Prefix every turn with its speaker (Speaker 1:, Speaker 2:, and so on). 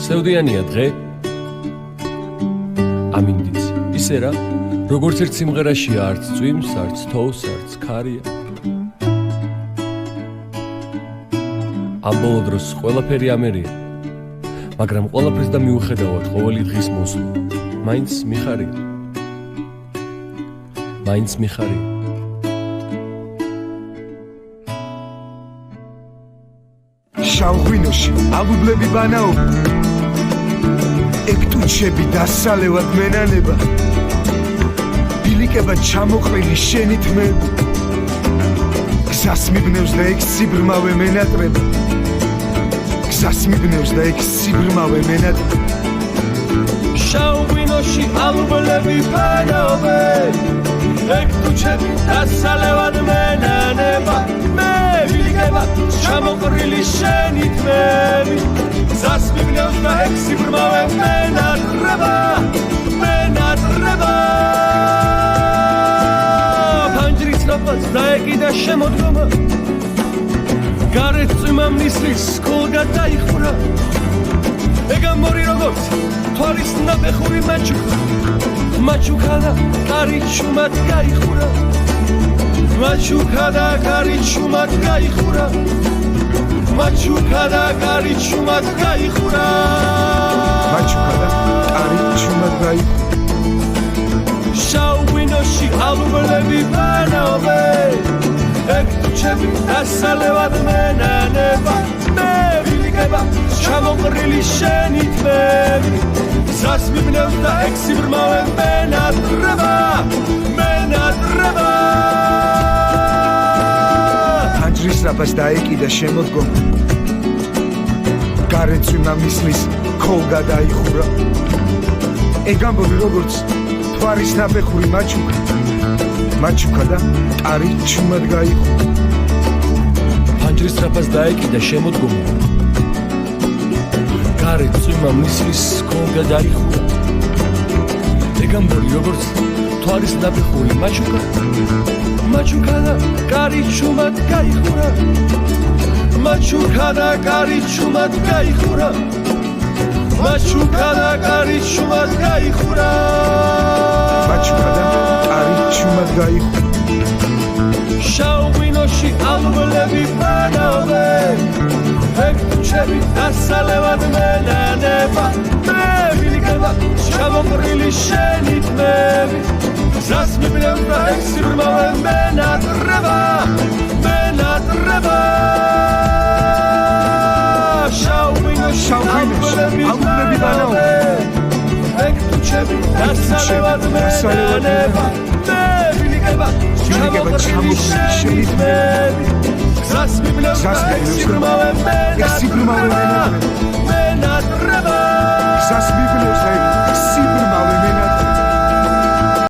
Speaker 1: სევდიანია დღე ამინდიც ისე რა როგორც ერთ სიმღერაშია არც წვიმს არც თოვს არც ქარია ამ ბოლო დროს ყველაფერი ამერია მაგრამ ყველაფერს და მიუხედავად ყოველი დღის მოსვლა მაინც მიხარია
Speaker 2: შავღვინოში აღუბლები ბანაობ ექტუჩები დასალევად მენანება ბილიკება ჩამოყრილი შენი თმები გზას მიბნევს და ეგ სიბრმავე მენატრება გზას მიბნევს და ეგ სიბრმავე მენატრება
Speaker 1: შავღვინოში აღუბლები ბანაობ ექტუჩები დასალევად მენანება ჩამოყრილი შენი თმები გზას მიბნევს და ეგ სიბრმავე მენატრება ფანჯრის რაფაც დაეკიდა შემოდგომა გარეთ წვიმამ ნისლის კოლგა დაიხურა ეგ ამორი როგორც თვალის ნაბეხური მაჩუქა და კარი ჩუმად გაიხურა მაჩუქა და კარი ჩუმად გაიხურა მაჩუქა და კარი ჩუმად გაიხურა შავღვინოში აღუბლები ბანაობ ექტუჩები დასალევად მენანება ბილიკება ჩამოყრილი შენი თმები გზას მიბნევს და ეგ სიბრმავე მენატრება
Speaker 2: ფანჯრის რაფას დაეკიდა შემოდგომა გარეთ წვიმამ ნისლის კოლგა დაიხურა ეგ ამბობი როგორც თვალის ნაბეხური მაჩუქა და კარი ჩუმად გაიხურა
Speaker 1: ფანჯრის რაფას დაეკიდა შემოდგომა გარეთ წვიმამ ნისლის კოლგა დაიხურა ეგ ამბობი როგორც თვალის ნაბეხური მაჩუქა და კარი ჩუმად გაიხურა მაჩუქა და კარი ჩუმად გაიხურა შავღვინოში აღუბლები ბანაობ ექტუჩები დასალევად მენანება ბილიკება ჩამოყრილი შენი თმები გზას მიბნევს და ეგ სიბრმავე მენატრება შავღვინოში აღუბლები ბანაობ ექტუჩები დასალევად მენანება ბილიკება ჩამოყრილი შენი თმები გზას მიბნევს და ეგ სიბრმავე მენატრება